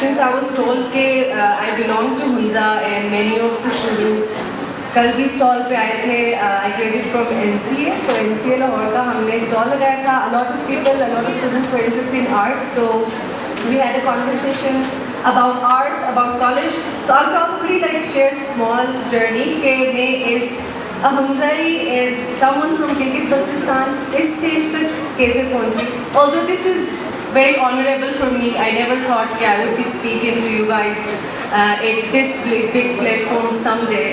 since I was told कि I belong to Hunza and many of the students कल भी stall पे आए थे. I graduated from NCA, तो NCA लाहौर का हमने स्टॉल लगाया था. A lot of people, a lot of students were interested in arts, so we had a conversation about arts, about college. So I'll probably like share small journey कि मैं is a Hunzai, is someone from Kyrgyzstan, इस stage तक कैसे पहुंची. Although this is very honorable for me, I never thought that I would be speaking to you guys at this big platform someday.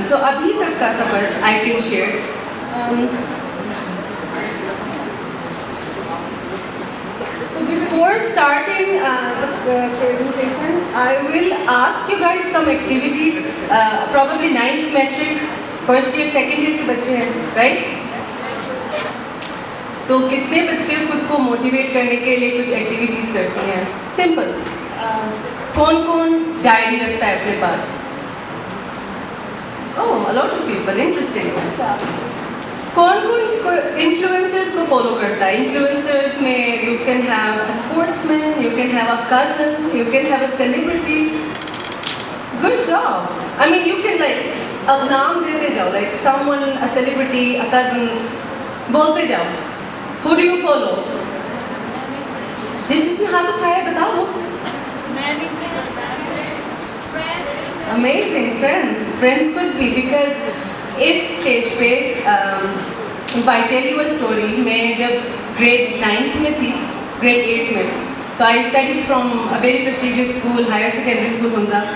So अभी तक का सफर I can share. Before starting the presentation, I will ask you guys some activities. Probably 9th metric, first year, second year के बच्चे हैं, right? तो कितने बच्चे खुद को मोटिवेट करने के लिए कुछ एक्टिविटीज़ करते हैं? सिंपल. कौन कौन डायरी रखता है अपने पास? ओह, a lot of people, interesting. कौन कौन इन्फ्लुएंसर्स को फॉलो करता है? इन्फ्लुएंसर्स में you can have a sportsman, you can have a cousin, you can have a celebrity. Good job. I mean, you can like अब नाम देते जाओ, like someone, a celebrity, a cousin, बोलते जाओ. Who do you follow? जिसने हाथ उठाया बताओ. Amazing, friends could be, because इस stage पे if I tell you a story, मैं जब grade 9th में थी, grade 8 में, तो I studied from a very prestigious school, higher secondary school Hunza.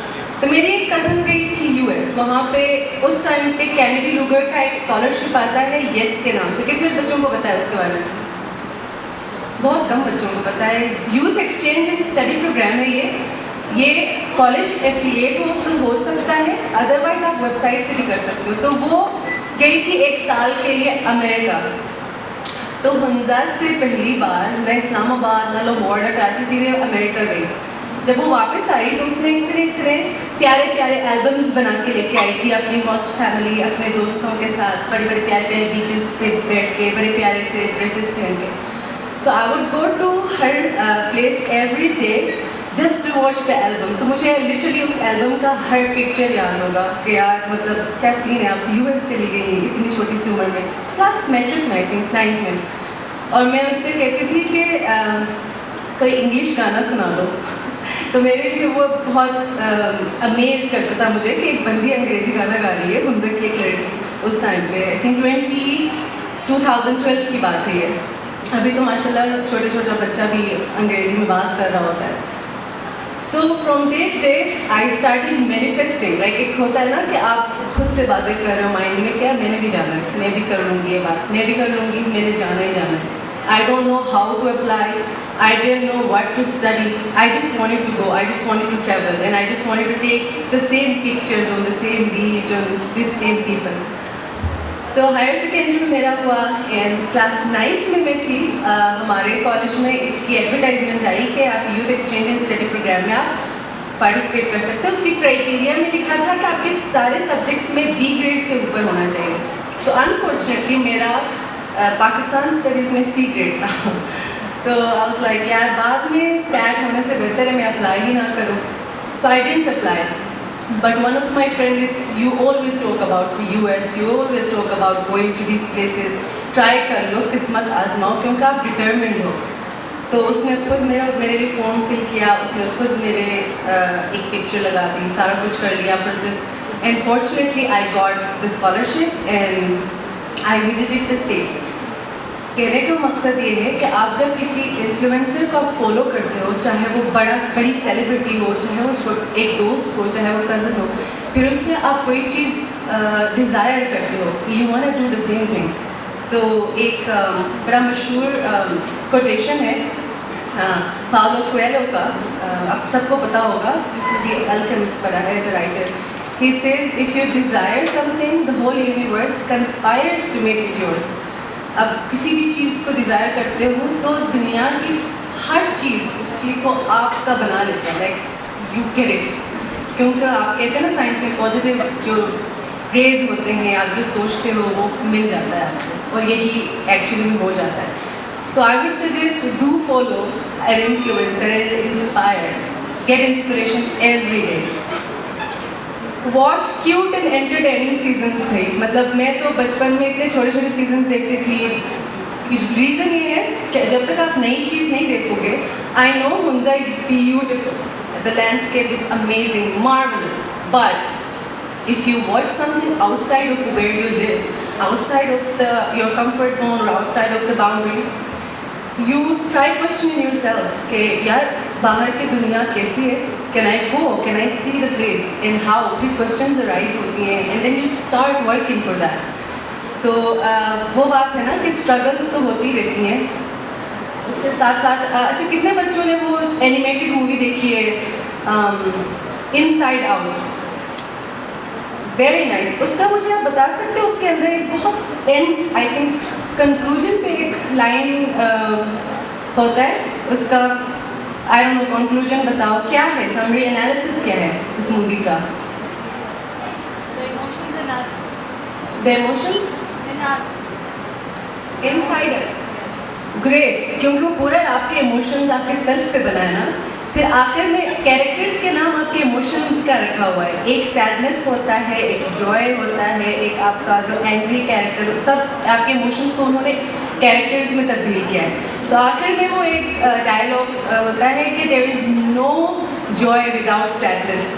तो मेरी एक कज़न गई थी US. वहाँ पे उस टाइम पे कैनेडी लुगर का एक स्कॉलरशिप आता है येस के नाम से. कितने बच्चों को पता है उसके बारे में? बहुत कम बच्चों को पता है. Youth exchange and study programme है ये कॉलेज एफिलिएट हो तो हो सकता है, अदरवाइज आप वेबसाइट से भी कर सकते हो. तो वो गई थी 1 साल के लिए अमेरिका. तो हुंजा से पहली बार मैं इस्लामाबाद, लाहौर, कराची, सीधे अमेरिका गई. जब वो वापस आई तो उसने इतने प्यारे प्यारे एल्बम्स बना के लेके आई थी अपनी होस्ट फैमिली, अपने दोस्तों के साथ, बड़े बड़े प्यारे प्यारे बीचेस पे बैठ के, बड़े प्यारे से ड्रेसेस पहन के. So I would go to her place every day just to watch the album. तो मुझे लिटरली उस एल्बम का हर पिक्चर याद होगा कि यार मतलब क्या सीन है. आप US चली गई इतनी छोटी सी उम्र में, क्लास मैट्रिक में, आई थिंक 9th में. और मैं उससे कहती थी कि कोई इंग्लिश गाना सुना दो. तो मेरे लिए वो बहुत अमेज करता था मुझे कि एक बंदी अंग्रेज़ी गाना गा रही है, हुंजा की एक लड़की. उस टाइम पे आई थिंक 2012 की बात है ये. अभी तो माशाल्लाह छोटा बच्चा भी अंग्रेज़ी में बात कर रहा होता है. So from that day I started manifesting. Like एक होता है ना कि आप खुद से बातें कर रहे हो माइंड में, क्या मैंने भी जाना है, मैं भी कर लूँगी ये बात, मैं भी कर लूँगी, मैंने जाना ही जाना है. I don't know how to apply, I didn't know what to study, I just wanted to go, I just wanted to travel, and I just wanted to take the same pictures on the same beach and with same people. So higher secondary में मेरा हुआ and class 9th में मैं थी. हमारे college में इसकी advertisement आई कि आप youth exchange and study programme में आप पार्टिसिपेट कर सकते हैं. उसकी क्राइटेरिया में लिखा था कि आपके सारे सब्जेक्ट्स में B ग्रेड से ऊपर होना चाहिए. तो अनफॉर्चुनेटली मेरा पाकिस्तान स्टडीज़ में C ग्रेड था. तो आई वाज लाइक यार बाद में सैड होने से बेहतर है मैं अप्लाई ही ना करूँ. So I didn't apply. But one of my friend is you always talk about US, you always talk about going to this places. Try कर लो, किस्मत आजमाओ क्योंकि आप डिटर्मिन्ड हो. तो उसने खुद मेरे लिए फॉर्म फिल किया, उसने खुद मेरे एक पिक्चर लगा दी, सारा कुछ कर लिया process. And fortunately I got the scholarship and I visited the states. कहने का मकसद ये है कि आप जब किसी इन्फ्लुएंसर को आप फॉलो करते हो, चाहे वो बड़ी सेलिब्रिटी हो, चाहे वो एक दोस्त हो, चाहे वो कज़न हो, फिर उसमें आप कोई चीज़ डिज़ायर करते हो कि you want to do the same thing. तो एक बड़ा मशहूर कोटेशन है पाउलो कोएल्हो का, आप सबको पता होगा, जिसने द अल्केमिस्ट पढ़ा है, the writer. He says if you desire something the whole universe conspires to make it yours. अब किसी भी चीज़ को डिज़ायर करते हो तो दुनिया की हर चीज़ उस चीज़ को आपका बना लेता है. Like you get it. क्योंकि आप कहते हैं ना साइंस में पॉजिटिव जो रेज होते हैं, आप जो सोचते हो वो मिल जाता है आपको, और यही एक्चुअली में हो जाता है. So I would suggest do follow an influencer and inspire. Get inspiration every day. Watch cute and entertaining seasons थे, मतलब मैं तो बचपन में इतने छोटे छोटे सीजन्स देखती थी। रीज़न ये है कि जब तक आप नई चीज़ नहीं देखोगे, आई नो मुंजा is beautiful, the landscape is amazing, marvellous, but if you watch something outside of where you live, outside of your comfort zone or outside of the boundaries, you try questioning yourself कि यार बाहर की दुनिया कैसी है, can I go, can I see the place and how, फिर questions arise होती हैं and then you start working for that. तो वो बात है ना कि struggles तो होती रहती हैं, उसके साथ साथ अच्छा कितने बच्चों ने वो एनिमेटेड मूवी देखी है इनसाइड आउट, वेरी नाइस, उसका मुझे आप बता सकते हो उसके अंदर एक बहुत एंड आई थिंक कंक्लूजन पे एक लाइन होता है उसका, आई डोंट नो कंक्लूजन बताओ क्या है, समरी एनालिसिस क्या है इस मूवी का? The emotions in us, inside us. Great, क्योंकि वो पूरा आपके इमोशंस आपके सेल्फ पे बना है ना। फिर आखिर में कैरेक्टर्स के नाम आपके इमोशंस का रखा हुआ है, एक सैडनेस होता है, एक जॉय होता है, एक आपका जो एंग्री कैरेक्टर, सब आपके इमोशंस को उन्होंने कैरेक्टर्स में तब्दील किया है। तो आखिर में वो एक डायलॉग होता है कि there is no joy without sadness.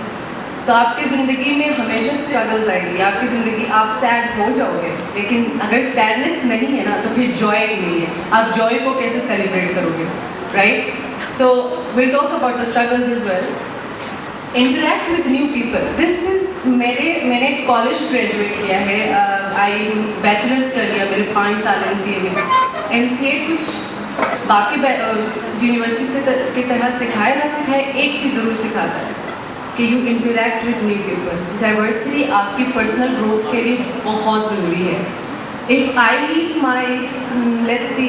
तो आपकी ज़िंदगी में हमेशा स्ट्रगल्स आएगी, आपकी ज़िंदगी आप सैड हो जाओगे, लेकिन अगर सैडनेस नहीं है ना तो फिर जॉय भी नहीं है, आप जॉय को कैसे सेलिब्रेट करोगे, right? So we'll talk about the struggles as well. Interact with new people. This is मैंने कॉलेज ग्रेजुएट किया है, आई बैचलर्स कर लिया मेरे 5 साल NCA में। NCA कुछ बाकी यूनिवर्सिटी की तरह सिखाए ना सिखाए, एक चीज़ ज़रूर सिखाता है कि you interact with new people. Diversity आपकी पर्सनल ग्रोथ के लिए बहुत ज़रूरी है। If I meet my let's see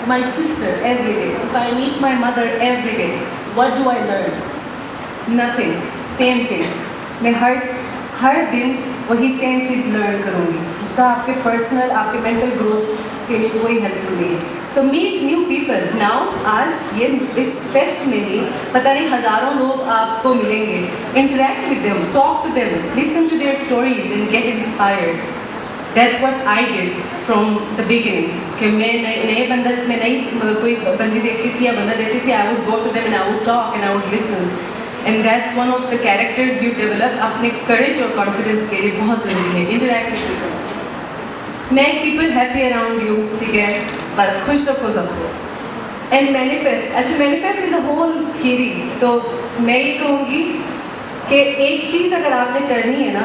my sister every day, if I meet my mother every day, what do I learn? Nothing, same thing. मैं हर दिन वही same चीज़ learn करूँगी, उसका आपके पर्सनल आपके मेंटल ग्रोथ के लिए कोई हेल्पफुल नहीं है। So meet new people. Now आज ये इस फेस्ट में भी पता नहीं हज़ारों लोग आपको मिलेंगे, interact with them, talk to them, listen to their stories and get inspired. That's what I did from the beginning. कि मैं नई कोई बंदी देखती थी या बंदा देखती थी, I would go to them and I would talk and I would listen. And that's one of the characters you develop अपने courage और confidence के लिए बहुत ज़रूरी है। Interact with people. Make people happy around you, ठीक है? बस खुश रखो सबको। And manifest. अच्छा manifest is a whole theory. तो मैं ये कहूँगी कि एक चीज़ अगर आपने करनी है ना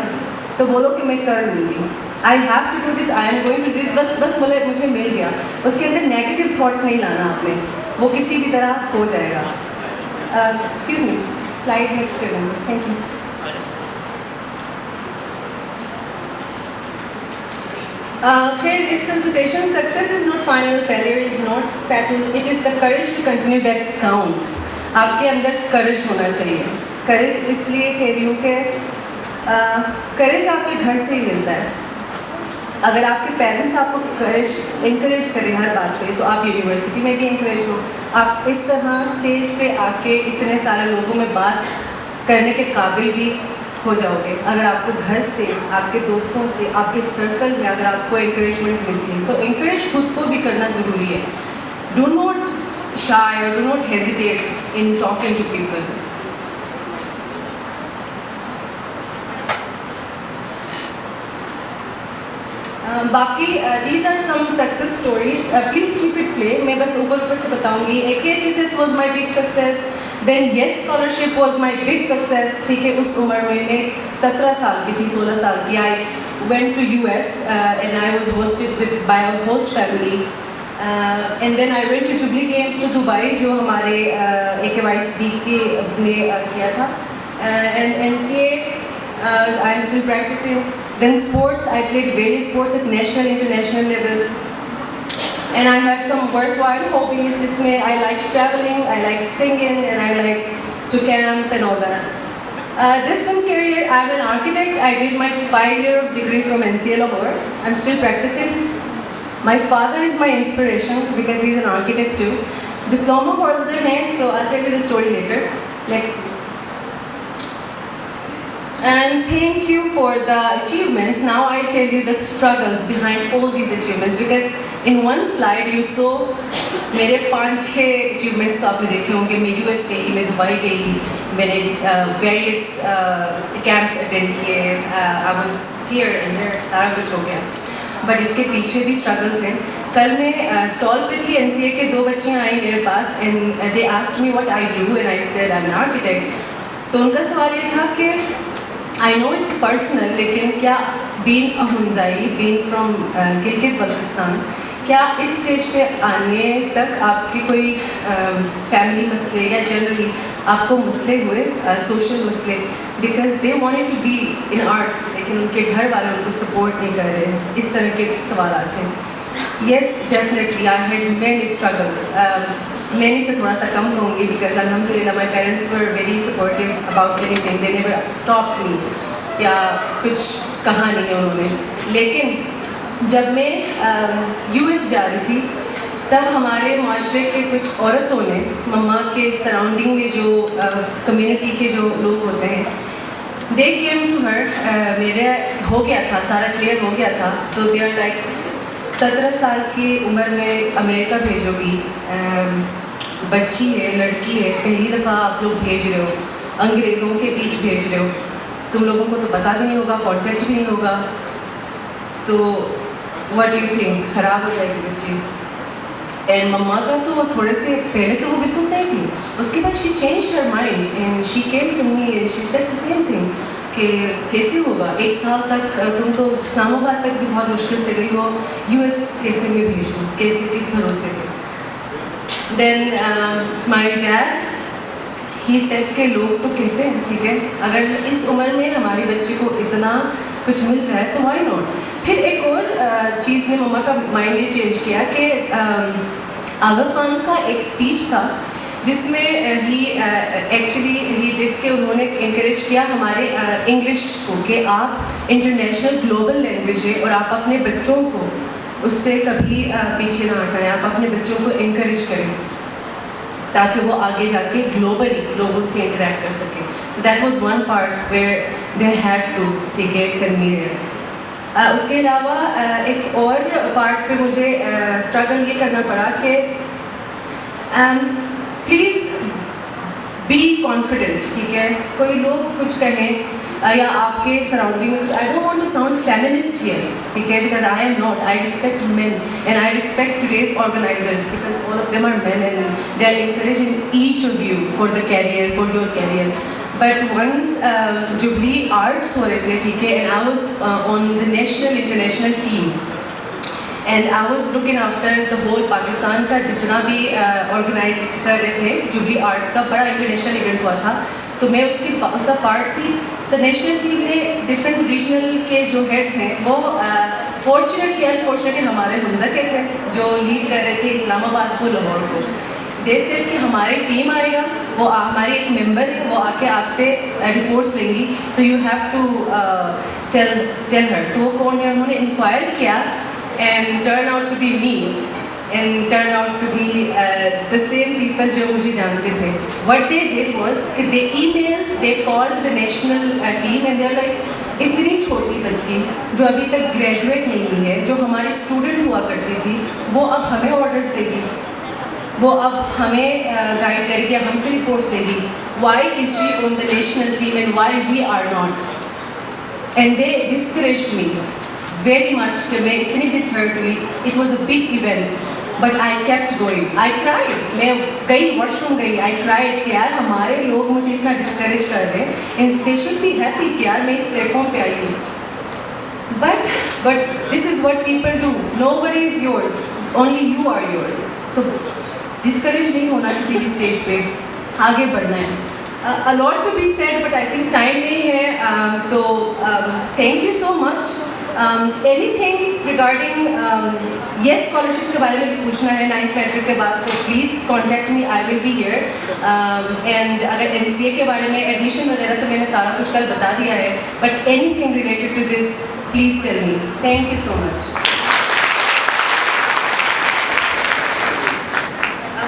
तो बोलो कि मैं कर लूँगी। I have to do this, I am going to this, बस मुझे मिल गया। उसके अंदर नेगेटिव थॉट्स नहीं लाना आपने, वो किसी भी तरह हो जाएगा। Excuse me, slide next to them. Thank you. फिर its invitation, success is not final, failure is not fatal, it is the courage to continue that counts. आपके अंदर courage होना चाहिए। courage इसलिए कह रही हूँ कि courage आपके घर से ही मिलता है। अगर आपके पेरेंट्स आपको इंकरेज करें हर बात पे, तो आप यूनिवर्सिटी में भी इंकरेज हो, आप इस तरह स्टेज पे आके इतने सारे लोगों में बात करने के काबिल भी हो जाओगे अगर आपको घर से, आपके दोस्तों से, आपके सर्कल में अगर आपको इंकरेजमेंट मिलती है। सो इंकरेज खुद को भी करना ज़रूरी है। डू नॉट शाय और do not hesitate in talking to people. बाकी these are some success stories. Please keep it play. मैं बस ऊपर से बताऊंगी। AKHSS was my big success. Then Yes Scholarship was my big success. ठीक है, उस उम्र में मैं 17 साल की थी, 16 साल की। I went to US and I was hosted by a host family. And then I went to Jubilee Games to Dubai, जो हमारे AKYC के ने किया था। And NCA I'm still practicing. Then sports, I played various sports at national, international level. And I have some worthwhile hobbies जिसमें I like traveling, I like singing, and I like to camp and all that. Distant career, I'm an architect. I did my 5-year degree from NCA Lahore. I'm still practicing. My father is my inspiration because he's an architect too. Diploma holder हैं, so I'll tell you the story later. Next please. And thank you for the achievements. Now I'll tell you the struggles behind all these achievements, because in one slide you saw मेरे 5-6 achievements तो आपने देखे होंगे. मैं US गई, मैं Dubai गई, मैंने various camps attend किए, I was here and there, सारा कुछ हो गया. बट इसके पीछे भी स्ट्रगल्स हैं. कल मैं स्टॉल पे थी, NCA के 2 बच्चियाँ आई मेरे पास and they asked me what I do and I said I am an architect. तो उनका सवाल ये था कि आई नो इट्स पर्सनल, लेकिन क्या being a Hunzai, being from Gilgit Baltistan, क्या इस स्टेज पे आने तक आपके कोई फैमिली मसले या जनरली आपको मसले हुए, सोशल मसले, because they wanted to be in arts लेकिन उनके घर वाले उनको सपोर्ट नहीं कर रहे, इस तरह के सवाल आते हैं. Yes definitely I had many struggles. मैंने से थोड़ा सा कम कहूँगी बिकॉज अल्हम्दुलिल्लाह my parents were very supportive about anything, they never stop me या कुछ कहा नहीं है उन्होंने. लेकिन जब मैं US जा रही थी तब हमारे माशरे के कुछ औरतों ने, मम्मा के सराउंडिंग में जो कम्युनिटी के जो लोग होते हैं, दे केम टू हर. मेरे हो गया था, सारा क्लियर हो गया था, तो दे आर लाइक 17 साल की उम्र में अमेरिका भेजोगी, बच्ची है, लड़की है, पहली दफ़ा आप लोग भेज रहे हो, अंग्रेज़ों के बीच भेज रहे हो, तुम लोगों को तो पता भी नहीं होगा, कॉन्टेक्ट भी नहीं होगा, तो व्हाट डू यू थिंक, ख़राब हो जाएगी बच्ची. एंड मम्मा का तो थोड़े से पहले तो वो बिल्कुल सही थी, उसके बाद she changed her mind and she came to me and she said the same thing कि कैसे होगा, 1 साल तक तुम तो इस्लामाबाद तक भी बहुत मुश्किल से गई हो, US कैसे में भेज दूँ, कैसे, किस भरोसे पे. Then my dad he said के लोग तो कहते हैं ठीक है, अगर इस उम्र में हमारी बच्ची को इतना कुछ मिल रहा है तो वाई नॉट. फिर एक और चीज़ ने मम्मा का माइंड ये चेंज किया कि आगा खान का एक स्पीच था जिसमें ही एक्चुअली ही डिड के उन्होंने इंकरेज किया हमारे इंग्लिश को कि आप इंटरनेशनल ग्लोबल लैंग्वेज है और आप अपने बच्चों को उससे कभी पीछे ना हटाएं, आप अपने बच्चों को इंकरेज करें ताकि वो आगे जाके ग्लोबली लोगों से इंटरेक्ट कर सकें. So that was one part where they had to take it and me. उसके अलावा एक और पार्ट पे मुझे स्ट्रगल ये करना पड़ा कि प्लीज़ बी कॉन्फिडेंट. ठीक है, कोई लोग कुछ कहें या आपके सराउंडिंग में कुछ, I don't want to sound feminist here, ठीक है, because I am not. I respect men and I respect today's organisers because all of them are men and they are encouraging each of you for the career, for your career. But once jubilee arts हो रहे थे, ठीक है, and I was on the national international team and I was looking after the whole Pakistan का जितना भी organise कर रहे थे जुबली आर्ट्स का बड़ा इंटरनेशनल इवेंट हुआ था, तो मैं उसका पार्ट थी. तो नेशनल टीम ने डिफरेंट रीजनल के जो हेड्स हैं वो फॉर्चुनेटली अनफॉर्चुनेटली हमारे हुंजा के थे जो लीड कर रहे थे इस्लामाबाद को, लाहौर को. दे सेड कि हमारी टीम आएगा, वो हमारी एक मेंबर है, वो आके आपसे रिपोर्ट्स लेंगी, तो you have to tell her. तो वो कौन है, उन्होंने इंक्वायर किया and turn out to be me and turned out to be the same people जो मुझे जानते थे. What they did was they emailed, they called the national team and they are like, इतनी छोटी बच्ची जो अभी तक ग्रेजुएट नहीं हुई है, जो हमारी स्टूडेंट हुआ करती थी, वो अब हमें ऑर्डर्स देगी, वो अब हमें गाइड करेगी, अब हमसे रिपोर्ट्स देगी. Why is she on the national team and why we are not? And they discouraged me very much कि मैं इतनी डिसहर्ट हुई. It was a big event. But I kept going. I cried. मैं गई, वॉशरूम गई. I cried कि यार हमारे लोग मुझे इतना डिस्करेज कर रहे हैं. And they should be happy कि यार मैं इस प्लेटफॉर्म पे आई हूँ. But this is what people do. Nobody is yours. Only you are yours. So discourage नहीं होना किसी भी स्टेज पे, आगे बढ़ना है. A lot to be said, but I think time नहीं है. तो thank you so much. Anything regarding yes scholarship के बारे में भी पूछना है 9th मैट्रिक के बाद, तो please contact me, I will be here. And अगर NCA के बारे में एडमिशन वगैरह तो मैंने सारा कुछ कल बता दिया है, but anything related to this please tell me. Thank you so much.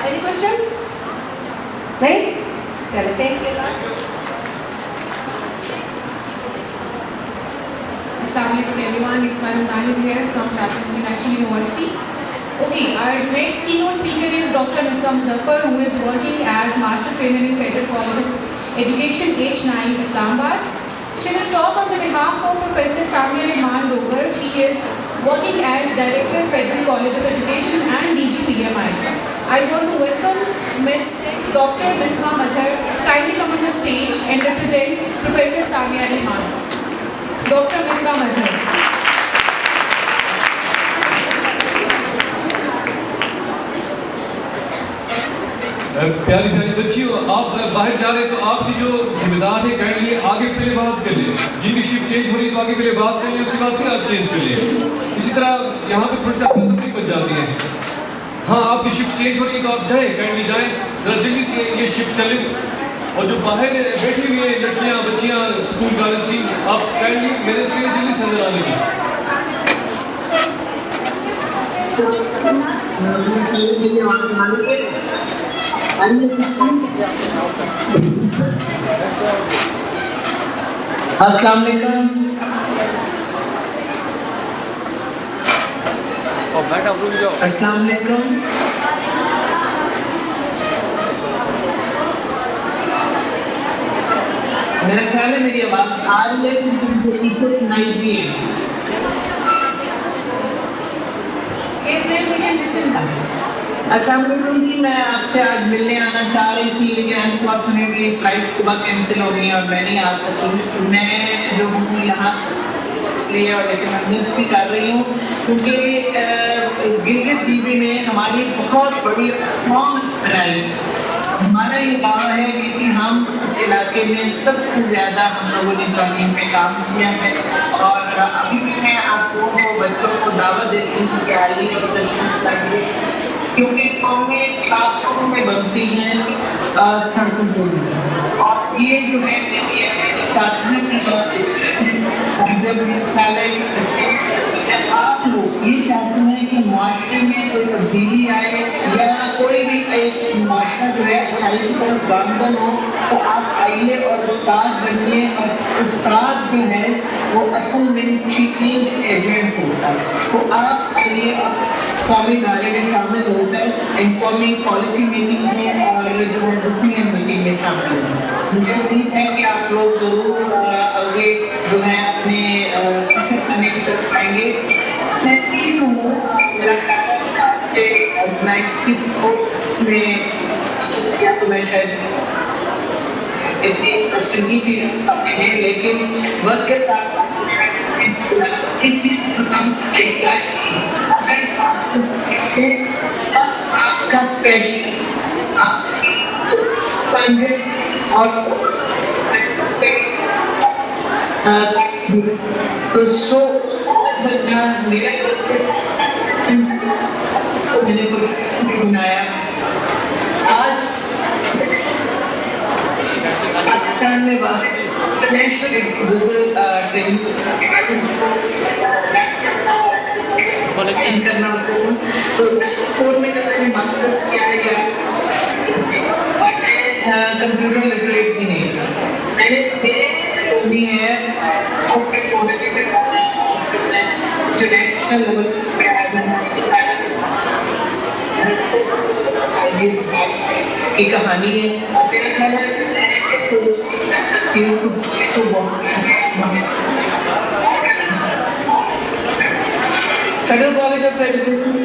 Any questions? चलो, thank you. Assalamualaikum everyone, it's Madam Danish here from Chatham International University. Okay, our next keynote speaker is Dr. Misbah Muzaffar, who is working as Master Trainer in Federal College of Education H9 Islamabad. She will talk on the behalf of Professor Samia Rehman Dogar. He is working as Director Federal College of Education and DG PMI. I want to welcome Ms. Dr. Misbah Mazhar. Kindly come on the stage and represent Professor Samia Rehman. Dr. Misbah Mazhar. प्यारी प्यारी बच्चियों, आप बाहर जा रहे हैं तो आपकी जो जिम्मेदार है काइंडली आगे पहले बात कर लें। जिनकी शिफ्ट चेंज हो रही है तो आगे पहले बात कर लें, उसके बाद फिर आप चेंज कर लें। इसी तरह यहाँ पे थोड़ी सी तकलीफ बन जाती है। हाँ, आपकी शिफ्ट चेंज हो रही है तो आप जाएँ, काइंडली जाएँ, ज़रा जल्दी से ये शिफ्ट कर लें। और जो बाहर बैठी हुई है लड़कियाँ बच्चियाँ स्कूल कॉलेज की, आप काइंडली मैनेज करें जल्दी से नजर आने की। अस्सलाम वालेकुम। अस्सलाम वालेकुम। मेरा ख्याल है मेरी आवाज आ रही है, किसी सुनाई दी है। अस्सलाम वालेकुम जी, मैं आपसे आज मिलने आना चाह रही थी लेकिन अनफॉर्चुनेटली फ्लाइट सुबह कैंसिल हो गई और मैं नहीं आ सकी। मैं जो हूँ यहाँ इसलिए और लेकिन मैं मिस भी कर रही हूँ क्योंकि गिलगित जीबी में हमारी बहुत बड़ी कौम बनाई। हमारा ये दावा है कि हम इस इलाके में सबसे ज़्यादा हम लोगों ने तालीम में काम किया है और अभी भी मैं आपको बच्चों को दावत देती हूँ कि आइए और तशरीफ लाइए, क्योंकि कौमें क्लासरूम में बनती हैं सड़कों पर। और ये जो है आप लोग ये चाहते हैं कि माशरे में कोई तब्दीली आए या कोई भी एक माशरा जो है अच्छाई पर गामजन हो, तो आप आइए और उस्ताद बनिए। और उस्ताद जो है वो असल में चीफ एजेंट होता है। तो आप आइए और कौमी इदारे में शामिल होकर इन कौमी पॉलिसी मीटिंग में और ये जबरदस्ती मीटिंग में शामिल हों। मुझे उम्मीद है कि आप लोग ज़रूर आगे जो है अपने करने की तरफ आएंगे। मैं तीन हूँ, मेरा से 94 में या तो मैं शायद इतनी पसंदगी थी अपने में, लेकिन वक्त के साथ एक चीज़ आपका पैशन और तो सो मैंने बनाया। आज पाकिस्तान में इंटरनेशनल गूगल ट्रेनिंग करना तो कोड में मैंने मास्टर्स किया है या कंप्यूटर लिटरेट भी नहीं मैंने भी है इंटरनेशनल लेवल की कहानी है। मेरा ख्याल है फेडरल कॉलेज ऑफ एजुकेशन